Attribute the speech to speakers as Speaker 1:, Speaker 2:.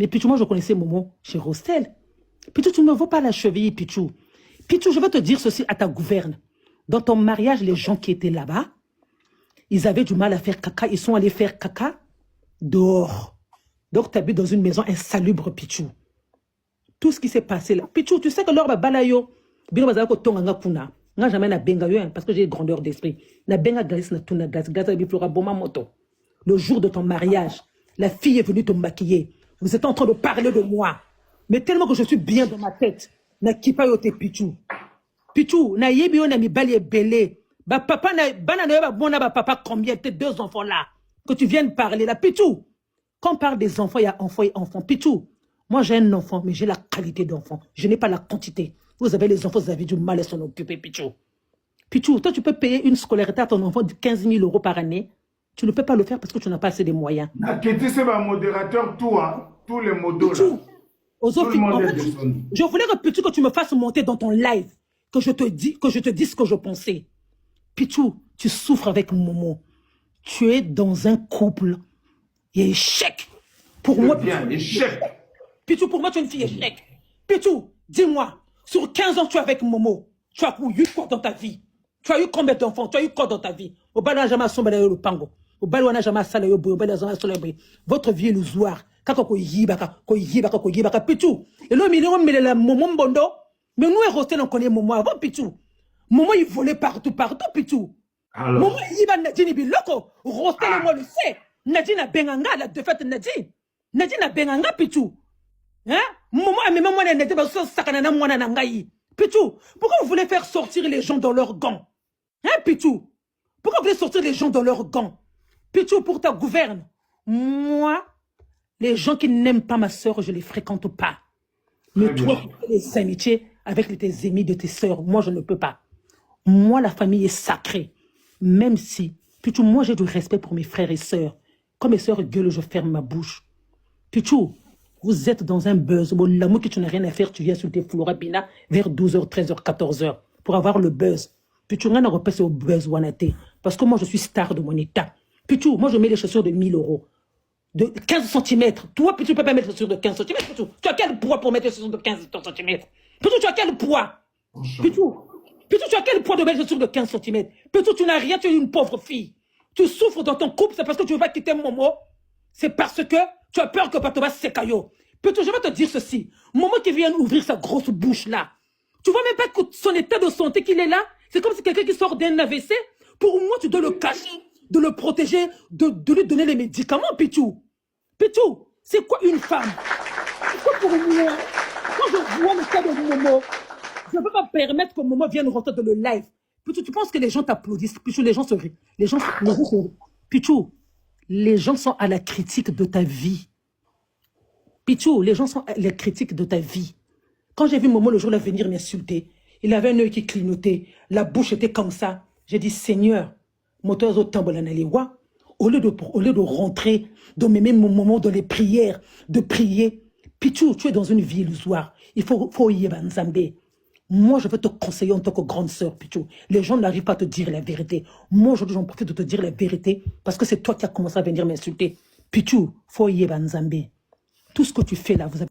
Speaker 1: Mais Pichou, moi, je connaissais Momo chez Rostel. Pichou, tu ne me vois pas la cheville, Pichou. Pichou, je vais te dire ceci à ta gouverne. Dans ton mariage, les gens qui étaient là-bas, ils avaient du mal à faire caca. Ils sont allés faire caca dehors. Donc, tu habites dans une maison insalubre, Pichou. Tout ce qui s'est passé là. Pichou, tu sais que l'or balayo, bino bazako tonga kuna. Nga jamais na benga yo, parce que j'ai grandeur d'esprit. Na benga galis na tuna gas, gata biflora boma moto. Le jour de ton mariage, la fille est venue te maquiller. Vous êtes en train de parler de moi. Mais tellement que je suis bien dans ma tête. Na kipa yo te Pichou. Pichou, na yebi yo na mi bali e belé. Ba papa na bana na yo ba bona ba papa combien tes deux enfants là que tu viennes parler là Pichou. Quand on parle des enfants, il y a enfants et enfants. Pichou, moi j'ai un enfant, mais j'ai la qualité d'enfant. Je n'ai pas la quantité. Vous avez les enfants, vous avez du mal à s'en occuper, Pichou. Pichou, toi tu peux payer une scolarité à ton enfant de 15 000 € par année. Tu ne peux pas le faire parce que tu n'as pas assez de moyens.
Speaker 2: C'est un modérateur, tout, hein, tous les modos là.
Speaker 1: Je voulais Pichou, que tu me fasses monter dans ton live, que je te dise ce que je pensais. Pichou, tu souffres avec Momo. Tu es dans un couple. Il y a échec. Pour moi,
Speaker 2: bien, échec.
Speaker 1: Pichou, pour moi, tu es une fille échec. Pichou, dis-moi, sur 15 ans, tu es avec Momo. Tu as eu quoi dans ta vie? Tu as eu combien d'enfants? Tu as eu quoi dans ta vie? Au bal, on n'a jamais assommé le pango. Au bal, on n'a jamais assommé le pango. Votre vie est illusoire. Pichou. Et là, il y a le Momo Mbondo. Mais nous, on est connaît Momo avant, Pichou. Momo, il volait partout, Pichou. Momo, il va Nadine Biloko. Rostel et moi le sait. Nadine a Benganga, la défaite Nadine. Nadine a Benganga, Pichou. Hein? Momo a même moi Nadine, parce que Sakanana Mwana Nangaï. Pichou, pourquoi vous voulez faire sortir les gens dans leurs gants? Hein, Pichou? Pourquoi vous voulez sortir les gens dans leurs gants? Pichou, pour ta gouverne. Moi, les gens qui n'aiment pas ma soeur, je ne les fréquente pas. Mais toi, tu fais les amitiés avec tes amis de tes soeurs. Moi, je ne peux pas. Moi, la famille est sacrée. Même si, Pichou, moi, j'ai du respect pour mes frères et sœurs. Quand mes sœurs gueulent, je ferme ma bouche. Pichou, vous êtes dans un buzz. Bon, l'amour que tu n'as rien à faire, tu viens sur tes Florabina vers 12h, 13h, 14h pour avoir le buzz. Pichou, rien à repasser au buzz wanate. Parce que moi, je suis star de mon état. Pichou, moi, je mets les chaussures de 1000 €. De 15 cm. Toi, Pichou, tu ne peux pas mettre les chaussures de 15 cm. Pichou, tu as quel poids pour mettre les chaussures de 15 cm? Pichou, tu as quel poids? Pichou, tu as quel poids de mettre les chaussures de 15 cm? Pichou, tu n'as rien, tu es une pauvre fille. Tu souffres dans ton couple, c'est parce que tu ne veux pas quitter Momo. C'est parce que tu as peur que Patoba s'écaillot. Pichou, je vais te dire ceci. Momo qui vient ouvrir sa grosse bouche là. Tu vois même pas que son état de santé qu'il est là. C'est comme si quelqu'un qui sort d'un AVC. Pour moi, tu dois le cacher, de le protéger, de lui donner les médicaments, Pichou. Pichou, c'est quoi une femme? Pourquoi pour moi, quand je vois le cas de Momo, je ne peux pas permettre que Momo vienne rentrer dans le live. Pichou, tu penses que les gens t'applaudissent? Pichou, les gens se rient. Pichou, les gens sont à la critique de ta vie. Pichou, les gens sont à la critique de ta vie. Quand j'ai vu Momo le jour-là venir m'insulter, il avait un œil qui clignotait, la bouche était comme ça. J'ai dit, Seigneur, moteur au tambolanalewa, au lieu de rentrer, de me mettre mon moment dans les prières, de prier. Pichou, tu es dans une vie illusoire. Il faut y aller, Nzambé. Moi, je veux te conseiller en tant que grande sœur, Pichou. Les gens n'arrivent pas à te dire la vérité. Moi, aujourd'hui, j'en profite de te dire la vérité parce que c'est toi qui as commencé à venir m'insulter. Pichou, faut y aller, Nzambé. Tout ce que tu fais là, vous avez